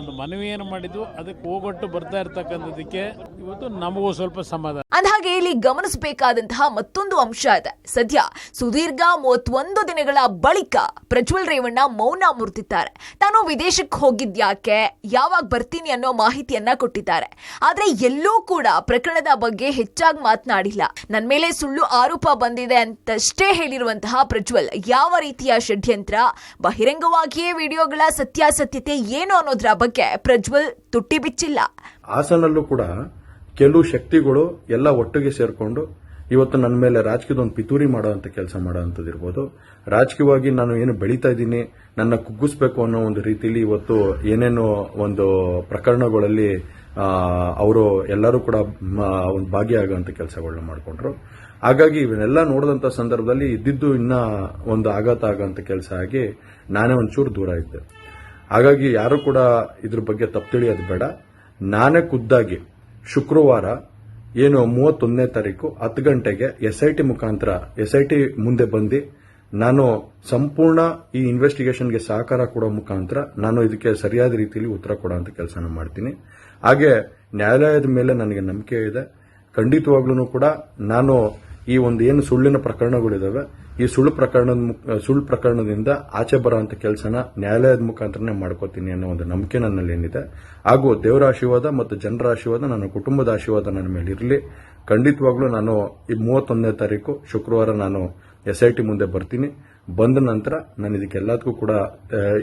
ಒಂದು ಮನವಿಯನ್ನು ಮಾಡಿದ್ದು. ಅದಕ್ಕೆ ಹೋಗೊಟ್ಟು ಬರ್ತಾ ಇರ್ತಕ್ಕಂಥದಕ್ಕೆ ಇವತ್ತು ನಮಗೂ ಸ್ವಲ್ಪ ಸಮಾಧಾನ. ಅಂದಹಾಗೆ ಇಲ್ಲಿ ಗಮನಿಸಬೇಕಾದಂತಹ ಮತ್ತೊಂದು ಅಂಶ ಇದೆ. ಸದ್ಯ ಸುದೀರ್ಘ 31 ದಿನಗಳ ಬಳಿಕ ಪ್ರಜ್ವಲ್ ರೇವಣ್ಣ ಮೌನ ಮುರಿದಿದ್ದಾರೆ. ತಾನು ವಿದೇಶಕ್ಕೆ ಹೋಗಿದ್ಯಾಕೆ, ಯಾವಾಗ ಬರ್ತೀನಿ ಅನ್ನೋ ಮಾಹಿತಿಯನ್ನ ಕೊಟ್ಟಿದ್ದಾರೆ. ಆದ್ರೆ ಎಲ್ಲೂ ಕೂಡ ಪ್ರಕರಣದ ಬಗ್ಗೆ ಹೆಚ್ಚಾಗಿ ಮಾತನಾಡಿಲ್ಲ. ನನ್ನ ಮೇಲೆ ಸುಳ್ಳು ಆರೋಪ ಬಂದಿದೆ ಅಂತಷ್ಟೇ ಹೇಳಿರುವಂತಹ ಪ್ರಜ್ವಲ್ ಯಾವ ರೀತಿಯ ಷಡ್ಯಂತ್ರ, ಬಹಿರಂಗವಾಗಿಯೇ ವಿಡಿಯೋಗಳ ಸತ್ಯಾಸತ್ಯತೆ ಏನು ಅನ್ನೋದ್ರ ಬಗ್ಗೆ ಪ್ರಜ್ವಲ್ ತುಟ್ಟಿ ಬಿಚ್ಚಿಲ್ಲ. ಹಾಸನಲ್ಲೂ ಕೂಡ ಕೆಲವು ಶಕ್ತಿಗಳು ಎಲ್ಲ ಒಟ್ಟಿಗೆ ಸೇರ್ಕೊಂಡು ಇವತ್ತು ನನ್ನ ಮೇಲೆ ರಾಜಕೀಯದ ಒಂದು ಪಿತೂರಿ ಮಾಡುವಂತ ಕೆಲಸ ಮಾಡುವಂಥದ್ದು ಇರ್ಬೋದು. ರಾಜಕೀಯವಾಗಿ ನಾನು ಏನು ಬೆಳೀತಾ ಇದ್ದೀನಿ, ನನ್ನ ಕುಗ್ಗಿಸ್ಬೇಕು ಅನ್ನೋ ಒಂದು ರೀತಿಯಲ್ಲಿ ಇವತ್ತು ಏನೇನೋ ಒಂದು ಪ್ರಕರಣಗಳಲ್ಲಿ ಅವರು ಎಲ್ಲರೂ ಕೂಡ ಒಂದು ಭಾಗಿಯಾಗುವಂತ ಕೆಲಸಗಳನ್ನ ಮಾಡಿಕೊಂಡ್ರು. ಹಾಗಾಗಿ ಇವನ್ನೆಲ್ಲ ನೋಡಿದಂತ ಸಂದರ್ಭದಲ್ಲಿ ಇದ್ದಿದ್ದು ಇನ್ನ ಒಂದು ಆಘಾತ ಆಗುವಂತ ಕೆಲಸ ಆಗಿ ನಾನೇ ಒಂಚೂರು ದೂರ ಇದ್ದೆ. ಹಾಗಾಗಿ ಯಾರು ಕೂಡ ಇದ್ರ ಬಗ್ಗೆ ತಪ್ಪು ತಿಳಿಯೋದು ಬೇಡ. ನಾನೇ ಖುದ್ದಾಗಿ ಶುಕ್ರವಾರ ಏನು 31ನೇ ತಾರೀಕು 10 ಗಂಟೆಗೆ SIT ಮುಖಾಂತರ SIT ಮುಂದೆ ಬಂದು ನಾನು ಸಂಪೂರ್ಣ ಈ ಇನ್ವೆಸ್ಟಿಗೇಷನ್ಗೆ ಸಹಕಾರ ಕೊಡೋ ಮುಖಾಂತರ ನಾನು ಇದಕ್ಕೆ ಸರಿಯಾದ ರೀತಿಯಲ್ಲಿ ಉತ್ತರ ಕೊಡುವಂತ ಕೆಲಸನ ಮಾಡ್ತೀನಿ. ಹಾಗೆ ನ್ಯಾಯಾಲಯದ ಮೇಲೆ ನನಗೆ ನಂಬಿಕೆ ಇದೆ. ಖಂಡಿತವಾಗ್ಲೂ ಕೂಡ ನಾನು ಈ ಒಂದು ಏನು ಸುಳ್ಳಿನ ಪ್ರಕರಣಗಳಿದಾವೆ, ಈ ಸುಳ್ಳು ಪ್ರಕರಣದಿಂದ ಆಚೆ ಬರುವಂತ ಕೆಲಸನ ನ್ಯಾಯಾಲಯದ ಮುಖಾಂತರನೇ ಮಾಡ್ಕೋತೀನಿ ಅನ್ನೋ ಒಂದು ನಂಬಿಕೆ ನನ್ನಲ್ಲಿ ಏನಿದೆ. ಹಾಗೂ ದೇವರ ಆಶೀರ್ವಾದ ಮತ್ತು ಜನರ ಆಶೀರ್ವಾದ, ನನ್ನ ಕುಟುಂಬದ ಆಶೀರ್ವಾದ ನನ್ನ ಮೇಲೆ ಇರಲಿ. ಖಂಡಿತವಾಗ್ಲೂ ನಾನು ಈ 31ನೇ ತಾರೀಕು ಶುಕ್ರವಾರ ನಾನು SIT ಮುಂದೆ ಬರ್ತೀನಿ. ಬಂದ ನಂತರ ನಾನು ಇದಕ್ಕೆಲ್ಲದಕ್ಕೂ ಕೂಡ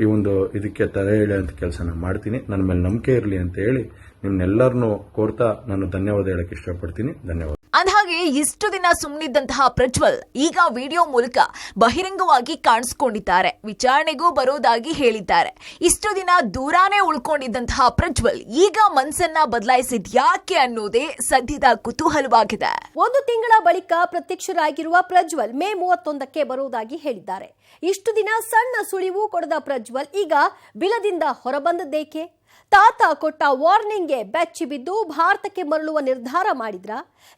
ಈ ಒಂದು ಇದಕ್ಕೆ ತಲೆ ಎಳೆಯುವಂತ ಕೆಲಸನ ಮಾಡ್ತೀನಿ. ನನ್ನ ಮೇಲೆ ನಂಬಿಕೆ ಇರಲಿ ಅಂತ ಹೇಳಿ ನಿಮ್ನೆಲ್ಲರನ್ನೂ ಕೋರ್ತಾ ನಾನು ಧನ್ಯವಾದ ಹೇಳಕ್ ಇಷ್ಟಪಡ್ತೀನಿ. ಧನ್ಯವಾದ. ಅಂದಹಾಗೆ ಇಷ್ಟು ದಿನ ಸುಮ್ಮನಿದ್ದಂತಹ ಪ್ರಜ್ವಲ್ ಈಗ ವಿಡಿಯೋ ಮೂಲಕ ಬಹಿರಂಗವಾಗಿ ಕಾಣಿಸಿಕೊಂಡಿದ್ದಾರೆ. ವಿಚಾರಣೆಗೂ ಬರೋದಾಗಿ ಹೇಳಿದ್ದಾರೆ. ಇಷ್ಟು ದಿನ ದೂರಾನೇ ಉಳ್ಕೊಂಡಿದ್ದಂತಹ ಪ್ರಜ್ವಲ್ ಈಗ ಮನಸ್ಸನ್ನ ಬದಲಾಯಿಸಿದ್ಯಾಕೆ ಅನ್ನೋದೇ ಸದ್ಯದ ಕುತೂಹಲವಾಗಿದೆ. 1 ತಿಂಗಳ ಬಳಿಕ ಪ್ರತ್ಯಕ್ಷರಾಗಿರುವ ಪ್ರಜ್ವಲ್ ಮೇ 31ಕ್ಕೆ ಬರುವುದಾಗಿ ಹೇಳಿದ್ದಾರೆ. ಇಷ್ಟು ದಿನ ಸಣ್ಣ ಸುಳಿವು ಕೊಡದ ಪ್ರಜ್ವಲ್ ಈಗ ಬಿಲದಿಂದ ಹೊರಬಂದದ್ದೇಕೆ? ತಾತ ಕೊಟ್ಟ ವಾರ್ನಿಂಗ್ಗೆ ಬೆಚ್ಚಿ ಬಿದ್ದು ಭಾರತಕ್ಕೆ ಮರಳುವ ನಿರ್ಧಾರ ಮಾಡಿದ್ರ?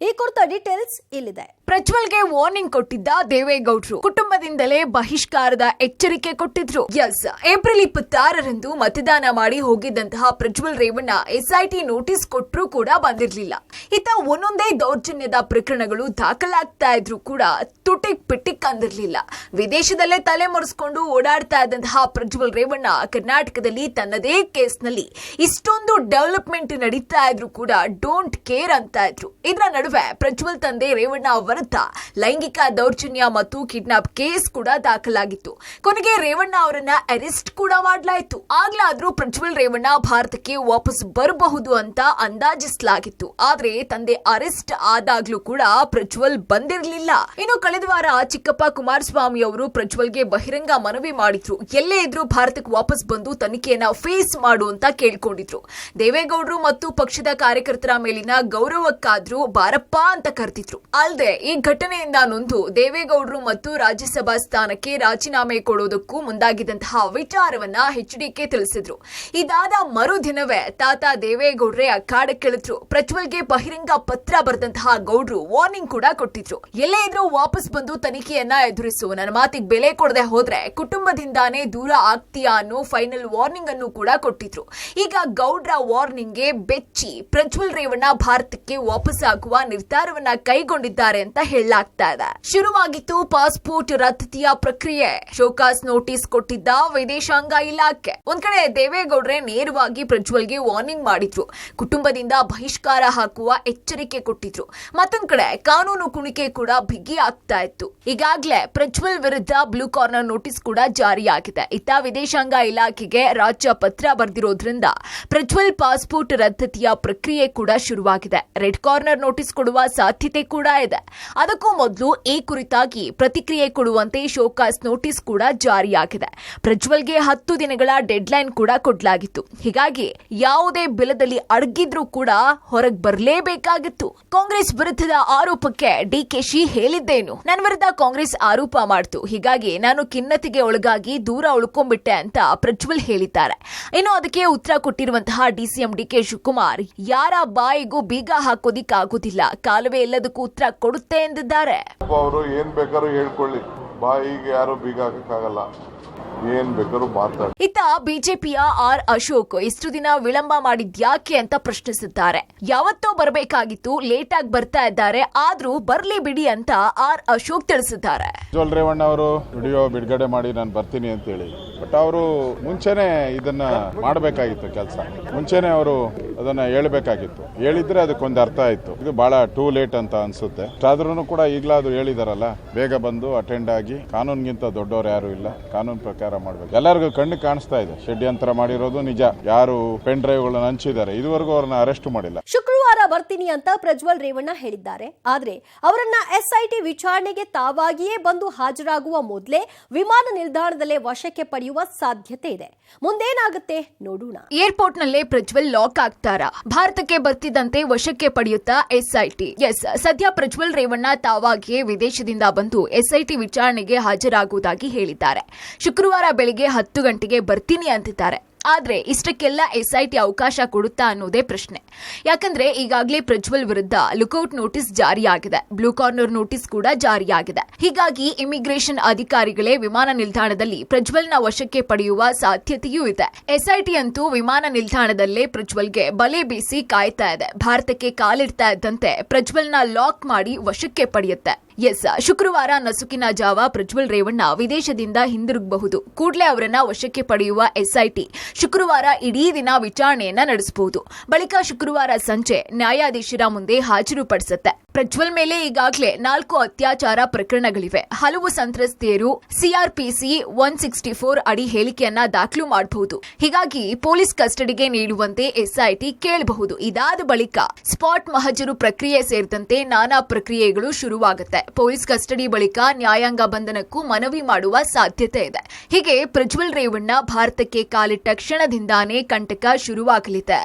ಈ ಕುರಿತ ಡೀಟೇಲ್ಸ್ ಇಲ್ಲಿದೆ. ಪ್ರಜ್ವಲ್ಗೆ ವಾರ್ನಿಂಗ್ ಕೊಟ್ಟಿದ್ದ ದೇವೇಗೌಡರು ಕುಟುಂಬದಿಂದಲೇ ಬಹಿಷ್ಕಾರದ ಎಚ್ಚರಿಕೆ ಕೊಟ್ಟಿದ್ರು. ಏಪ್ರಿಲ್ 26ರಂದು ಮತದಾನ ಮಾಡಿ ಹೋಗಿದ್ದಂತಹ ಪ್ರಜ್ವಲ್ ರೇವಣ್ಣ SIT ನೋಟಿಸ್ ಕೊಟ್ಟರೂ ಕೂಡ ಬಂದಿರಲಿಲ್ಲ. ಇತ್ತ ಒಂದೊಂದೇ ದೌರ್ಜನ್ಯದ ಪ್ರಕರಣಗಳು ದಾಖಲಾಗ್ತಾ ಇದ್ರು ಕೂಡ ತುಟಿಕ್ ಪಿಟಿಕ್ ಅಂದಿರಲಿಲ್ಲ. ವಿದೇಶದಲ್ಲೇ ತಲೆ ಮರೆಸ್ಕೊಂಡು ಓಡಾಡ್ತಾ ಇದ್ದಂತಹ ಪ್ರಜ್ವಲ್ ರೇವಣ್ಣ ಕರ್ನಾಟಕದಲ್ಲಿ ತನ್ನದೇ ಕೇಸ್ನಲ್ಲಿ ಇಷ್ಟೊಂದು ಡೆವಲಪ್ಮೆಂಟ್ ನಡೀತಾ ಇದ್ರು ಕೂಡ ಡೋಂಟ್ ಕೇರ್ ಅಂತ ಇದ್ರು. ಇದರ ನಡುವೆ ಪ್ರಜ್ವಲ್ ತಂದೆ ರೇವಣ್ಣ ವಿರುದ್ಧ ಲೈಂಗಿಕ ದೌರ್ಜನ್ಯ ಮತ್ತು ಕಿಡ್ನಾಪ್ ಕೇಸ್ ಕೂಡ ದಾಖಲಾಗಿತ್ತು. ಕೊನೆಗೆ ರೇವಣ್ಣ ಅವರನ್ನ ಅರೆಸ್ಟ್ ಕೂಡ ಮಾಡಲಾಯಿತು. ಆಗ್ಲಾದ್ರೂ ಪ್ರಜ್ವಲ್ ರೇವಣ್ಣ ಭಾರತಕ್ಕೆ ವಾಪಸ್ ಬರಬಹುದು ಅಂತ ಅಂದಾಜಿಸಲಾಗಿತ್ತು. ಆದ್ರೆ ತಂದೆ ಅರೆಸ್ಟ್ ಆದಾಗ್ಲೂ ಕೂಡ ಪ್ರಜ್ವಲ್ ಬಂದಿರಲಿಲ್ಲ. ಇನ್ನು ಕಳೆದ ವಾರ ಚಿಕ್ಕಪ್ಪ ಕುಮಾರಸ್ವಾಮಿ ಅವರು ಪ್ರಜ್ವಲ್ಗೆ ಬಹಿರಂಗ ಮನವಿ ಮಾಡಿದ್ರು. ಎಲ್ಲೇ ಇದ್ರೂ ಭಾರತಕ್ಕೆ ವಾಪಸ್ ಬಂದು ತನಿಖೆಯನ್ನ ಫೇಸ್ ಮಾಡುವಂತ ಕೇಳ್ಕೊಂಡಿದ್ರು. ದೇವೇಗೌಡರು ಮತ್ತು ಪಕ್ಷದ ಕಾರ್ಯಕರ್ತರ ಮೇಲಿನ ಗೌರವಕ್ಕಾದ್ರೂ ಬಾರಪ್ಪ ಅಂತ ಕರೆದಿದ್ರು. ಅಲ್ಲದೆ ಈ ಘಟನೆಯಿಂದ ನೊಂದು ದೇವೇಗೌಡರು ಮತ್ತು ರಾಜ್ಯಸಭಾ ಸ್ಥಾನಕ್ಕೆ ರಾಜೀನಾಮೆ ಕೊಡೋದಕ್ಕೂ ಮುಂದಾಗಿದ್ದಂತಹ ವಿಚಾರವನ್ನ ಎಚ್ಡಿಕೆ ತಿಳಿಸಿದ್ರು. ಇದಾದ ಮರುದಿನವೇ ತಾತ ದೇವೇಗೌಡ್ರೆ ಅಖಾಡಕ್ಕಿಳಿದ್ರು. ಪ್ರಜ್ವಲ್ಗೆ ಬಹಿರಂಗ ಪತ್ರ ಬರೆದಂತಹ ಗೌಡ್ರು ವಾರ್ನಿಂಗ್ ಕೂಡ ಕೊಟ್ಟಿದ್ರು. ಎಲ್ಲೇ ಇದ್ರೂ ವಾಪಸ್ ಬಂದು ತನಿಖೆಯನ್ನ ಎದುರಿಸು, ನನ್ನ ಮಾತಿಗೆ ಬೆಲೆ ಕೊಡದೆ ಹೋದ್ರೆ ಕುಟುಂಬದಿಂದಾನೇ ದೂರ ಆಗ್ತೀಯಾ ಅನ್ನೋ ಫೈನಲ್ ವಾರ್ನಿಂಗ್ ಅನ್ನು ಕೂಡ ಕೊಟ್ಟಿದ್ರು. ಈಗ ಗೌಡ್ರ ವಾರ್ನಿಂಗ್ಗೆ ಬೆಚ್ಚಿ ಪ್ರಜ್ವಲ್ ರೇವಣ್ಣ ಭಾರತಕ್ಕೆ ವಾಪಸ್ ಆಗುವ ನಿರ್ಧಾರವನ್ನ ಕೈಗೊಂಡಿದ್ದಾರೆ ಅಂತ ಹೇಳಲಾಗ್ತಾ ಇದೆ. ಶುರುವಾಗಿತ್ತು ಪಾಸ್ಪೋರ್ಟ್ ರದ್ದತಿಯ ಪ್ರಕ್ರಿಯೆ. ಶೋಕಾಸ್ ನೋಟಿಸ್ ಕೊಟ್ಟಿದ್ದ ವಿದೇಶಾಂಗ ಇಲಾಖೆ. ಒಂದ್ ಕಡೆ ದೇವೇಗೌಡ್ರೆ ನೇರವಾಗಿ ಪ್ರಜ್ವಲ್ಗೆ ವಾರ್ನಿಂಗ್ ಮಾಡಿದ್ರು, ಕುಟುಂಬದಿಂದ ಬಹಿಷ್ಕಾರ ಹಾಕುವ ಎಚ್ಚರಿಕೆ ಕೊಟ್ಟಿದ್ರು. ಮತ್ತೊಂದ್ ಕಡೆ ಕಾನೂನು ಕುಣಿಕೆ ಕೂಡ ಬಿಗಿ ಆಗ್ತಾ ಇತ್ತು. ಈಗಾಗಲೇ ಪ್ರಜ್ವಲ್ ವಿರುದ್ಧ ಬ್ಲೂ ಕಾರ್ನರ್ ನೋಟಿಸ್ ಕೂಡ ಜಾರಿಯಾಗಿದೆ. ಇತ್ತ ವಿದೇಶಾಂಗ ಇಲಾಖೆಗೆ ರಾಜ್ಯ ಪತ್ರ ಬರೆದಿರೋದ್ರಿಂದ ಪ್ರಜ್ವಲ್ ಪಾಸ್ಪೋರ್ಟ್ ರದ್ದತಿಯ ಪ್ರಕ್ರಿಯೆ ಕೂಡ ಶುರುವಾಗಿದೆ. ರೆಡ್ ಕಾರ್ನರ್ ನೋಟಿಸ್ ಕೊಡುವ ಸಾಧ್ಯತೆ ಕೂಡ ಇದೆ. ಅದಕ್ಕೂ ಮೊದಲು ಈ ಕುರಿತಾಗಿ ಪ್ರತಿಕ್ರಿಯೆ ಕೊಡುವಂತೆ ಶೋಕಾಸ್ ನೋಟಿಸ್ ಕೂಡ ಜಾರಿಯಾಗಿದೆ. ಪ್ರಜ್ವಲ್ಗೆ 10 ದಿನಗಳ ಡೆಡ್ಲೈನ್ ಕೂಡ ಕೊಡಲಾಗಿತ್ತು. ಹೀಗಾಗಿ ಯಾವುದೇ ಬಿಲದಲ್ಲಿ ಅಡಗಿದ್ರೂ ಕೂಡ ಹೊರಗೆ ಬರಲೇಬೇಕಾಗಿತ್ತು. ಕಾಂಗ್ರೆಸ್ ವಿರುದ್ಧದ ಆರೋಪಕ್ಕೆ ಡಿಕೆಶಿ ಹೇಳಿದ್ದೇನು, ನನ್ನ ವಿರುದ್ಧ ಕಾಂಗ್ರೆಸ್ ಆರೋಪ ಮಾಡ್ತು, ಹೀಗಾಗಿ ನಾನು ಖಿನ್ನತೆಗೆ ಒಳಗಾಗಿ ದೂರ ಉಳ್ಕೊಂಡ್ಬಿಟ್ಟೆ ಅಂತ ಪ್ರಜ್ವಲ್ ಹೇಳಿದ್ದಾರೆ. ಇನ್ನು ಅದಕ್ಕೆ ಉತ್ತರ ಕೊಟ್ಟಿರುವಂತಹ ಡಿಸಿಎಂ ಡಿಕೆ ಶಿವಕುಮಾರ್, ಯಾರ ಬಾಯಿಗೂ ಬೀಗ ಹಾಕೋದಿಕ್ಕಾಗೋದಿಲ್ಲ, ಕಾಲುವೆ ಎಲ್ಲದಕ್ಕೂ ಉತ್ತರ ಕೊಡುತ್ತೆ ಎಂದಿದ್ದಾರೆ. ಅವರು ಏನ್ ಬೇಕಾದ್ರೂ ಹೇಳ್ಕೊಳ್ಳಿ, ಬಾಯಿಗೆ ಯಾರು ಬೀಗ ಹಾಕಕ್ಕಾಗಲ್ಲ, ಏನ್ ಬೇಕಾದ್ರೂ ಮಾತಾಡಿ. ಇತ್ತ ಬಿಜೆಪಿಯ ಆರ್ ಅಶೋಕ್ ಇಷ್ಟು ದಿನ ವಿಳಂಬ ಮಾಡಿದ್ಯಾಕೆ ಅಂತ ಪ್ರಶ್ನಿಸಿದ್ದಾರೆ. ಯಾವತ್ತೋ ಬರಬೇಕಾಗಿತ್ತು, ಲೇಟ್ ಆಗಿ ಬರ್ತಾ ಇದ್ದಾರೆ, ಆದ್ರೂ ಬರ್ಲಿ ಬಿಡಿ ಅಂತ ಆರ್ ಅಶೋಕ್ ತಿಳಿಸಿದ್ದಾರೆ. ಪ್ರಜ್ವಲ್ ರೇವಣ್ಣ ಅವರು ವಿಡಿಯೋ ಬಿಡುಗಡೆ ಮಾಡಿ ನಾನು ಬರ್ತೀನಿ ಅಂತ ಹೇಳಿ, ಬಟ್ ಅವರು ಮುಂಚೆನೆ ಇದನ್ನ ಮಾಡಬೇಕಾಗಿತ್ತು, ಕೆಲಸ ಮುಂಚೆನೆ ಅವರು ಅದನ್ನ ಹೇಳ್ಬೇಕಾಗಿತ್ತು. ಹೇಳಿದ್ರೆ ಅದಕ್ಕೊಂದು ಅರ್ಥ ಆಯ್ತು. ಇದು ಬಹಳ ಟೂ ಲೇಟ್ ಅಂತ ಅನ್ಸುತ್ತೆ. ಆದ್ರೂ ಕೂಡ ಈಗಲಾದ್ರೂ ಹೇಳಿದಾರಲ್ಲ, ಬೇಗ ಬಂದು ಅಟೆಂಡ್ ಆಗಿ, ಕಾನೂನ್ಗಿಂತ ದೊಡ್ಡವರು ಯಾರು ಇಲ್ಲ, ಕಾನೂನು ಪ್ರಕಾರ ಮಾಡ್ಬೇಕು. ಎಲ್ಲರಿಗೂ ಕಣ್ಣು ಕಾಣಿಸ್ತಾ ಇದೆ, ಷಡ್ಯಂತ್ರ ಮಾಡಿರೋದು ನಿಜ. ಯಾರು ಪೆನ್ ಡ್ರೈವ್ ಗಳನ್ನ ಹಂಚಿದ್ದಾರೆ, ಇದುವರೆಗೂ ಅವ್ರನ್ನ ಅರೆಸ್ಟ್ ಮಾಡಿಲ್ಲ. ಶುಕ್ರವಾರ ಬರ್ತೀನಿ ಅಂತ ಪ್ರಜ್ವಲ್ ರೇವಣ್ಣ ಹೇಳಿದ್ದಾರೆ. ಆದ್ರೆ ಅವರನ್ನ ಎಸ್ಐಟಿ ವಿಚಾರಣೆಗೆ ತಾವಾಗಿಯೇ ಬಂದು ಹಾಜರಾಗುವ ಮೊದಲೇ ವಿಮಾನ ನಿಲ್ದಾಣದಲ್ಲೇ ವಶಕ್ಕೆ ಪಡೆಯುವ ಸಾಧ್ಯತೆ ಇದೆ. ಮುಂದೇನಾಗುತ್ತೆ ನೋಡೋಣ. ಏರ್ಪೋರ್ಟ್ ನಲ್ಲೇ ಪ್ರಜ್ವಲ್ ಲಾಕ್ ಆಗ್ತಾರಾ? ಭಾರತಕ್ಕೆ ಬರ್ತಿದ್ದಂತೆ ವಶಕ್ಕೆ ಪಡೆಯುತ್ತಾ ಎಸ್ಐಟಿ? ಎಸ್, ಸದ್ಯ ಪ್ರಜ್ವಲ್ ರೇವಣ್ಣ ತಾವಾಗಿಯೇ ವಿದೇಶದಿಂದ ಬಂದು ಎಸ್ಐಟಿ ವಿಚಾರಣೆಗೆ ಹಾಜರಾಗುವುದಾಗಿ ಹೇಳಿದ್ದಾರೆ. ಶುಕ್ರವಾರ ಬೆಳಿಗ್ಗೆ 10 ಗಂಟೆಗೆ ಬರ್ತೀನಿ ಅಂತಿದ್ದಾರೆ. ಆದ್ರೆ ಇಷ್ಟಕ್ಕೆಲ್ಲ ಎಸ್ಐಟಿ ಅವಕಾಶ ಕೊಡುತ್ತಾ ಅನ್ನೋದೇ ಪ್ರಶ್ನೆ. ಯಾಕಂದ್ರೆ ಈಗಾಗಲೇ ಪ್ರಜ್ವಲ್ ವಿರುದ್ಧ ಲುಕೌಟ್ ನೋಟಿಸ್ ಜಾರಿಯಾಗಿದೆ, ಬ್ಲೂ ಕಾರ್ನರ್ ನೋಟಿಸ್ ಕೂಡ ಜಾರಿಯಾಗಿದೆ. ಹೀಗಾಗಿ ಇಮಿಗ್ರೇಷನ್ ಅಧಿಕಾರಿಗಳೇ ವಿಮಾನ ನಿಲ್ದಾಣದಲ್ಲಿ ಪ್ರಜ್ವಲ್ನ ವಶಕ್ಕೆ ಪಡೆಯುವ ಸಾಧ್ಯತೆಯೂ ಇದೆ. ಎಸ್ಐಟಿ ಅಂತೂ ವಿಮಾನ ನಿಲ್ದಾಣದಲ್ಲೇ ಪ್ರಜ್ವಲ್ಗೆ ಬಲೆ ಬೀಸಿ ಕಾಯ್ತಾ ಇದೆ. ಭಾರತಕ್ಕೆ ಕಾಲಿಡ್ತಾ ಇದ್ದಂತೆ ಪ್ರಜ್ವಲ್ನ ಲಾಕ್ ಮಾಡಿ ವಶಕ್ಕೆ ಪಡೆಯುತ್ತೆ. ಎಸ್, ಶುಕ್ರವಾರ ನಸುಕಿನ ಜಾವ ಪ್ರಜ್ವಲ್ ರೇವಣ್ಣ ವಿದೇಶದಿಂದ ಹಿಂದಿರುಗಬಹುದು. ಕೂಡಲೇ ಅವರನ್ನ ವಶಕ್ಕೆ ಪಡೆಯುವ ಎಸ್ಐಟಿ ಶುಕ್ರವಾರ ಇಡೀ ದಿನ ವಿಚಾರಣೆಯನ್ನ ನಡೆಸಬಹುದು. ಬಳಿಕ ಶುಕ್ರವಾರ ಸಂಜೆ ನ್ಯಾಯಾಧೀಶರ ಮುಂದೆ ಹಾಜರುಪಡಿಸುತ್ತೆ. ಪ್ರಜ್ವಲ್ ಮೇಲೆ ಈಗಾಗಲೇ 4 ಅತ್ಯಾಚಾರ ಪ್ರಕರಣಗಳಿವೆ. ಹಲವು ಸಂತ್ರಸ್ತೆಯರು ಸಿಆರ್ಪಿಸಿ 164 ಅಡಿ ಹೇಳಿಕೆಯನ್ನ ದಾಖಲು ಮಾಡಬಹುದು. ಹೀಗಾಗಿ ಪೊಲೀಸ್ ಕಸ್ಟಡಿಗೆ ನೀಡುವಂತೆ ಎಸ್ಐಟಿ ಕೇಳಬಹುದು. ಇದಾದ ಬಳಿಕ ಸ್ಪಾಟ್ ಮಹಜರು ಪ್ರಕ್ರಿಯೆ ಸೇರಿದಂತೆ ನಾನಾ ಪ್ರಕ್ರಿಯೆಗಳು ಶುರುವಾಗುತ್ತೆ. ಪೊಲೀಸ್ ಕಸ್ಟಡಿ ಬಳಿಕ ನ್ಯಾಯಾಂಗ ಬಂಧನಕ್ಕೂ ಮನವಿ ಮಾಡುವ ಸಾಧ್ಯತೆ ಇದೆ. ಹೀಗೆ ಪ್ರಜ್ವಲ್ ರೇವಣ್ಣ ಭಾರತಕ್ಕೆ ಕಾಲಿಟ್ಟ ಕ್ಷಣದಿಂದಾನೇ ಕಂಟಕ ಶುರುವಾಗಲಿದೆ.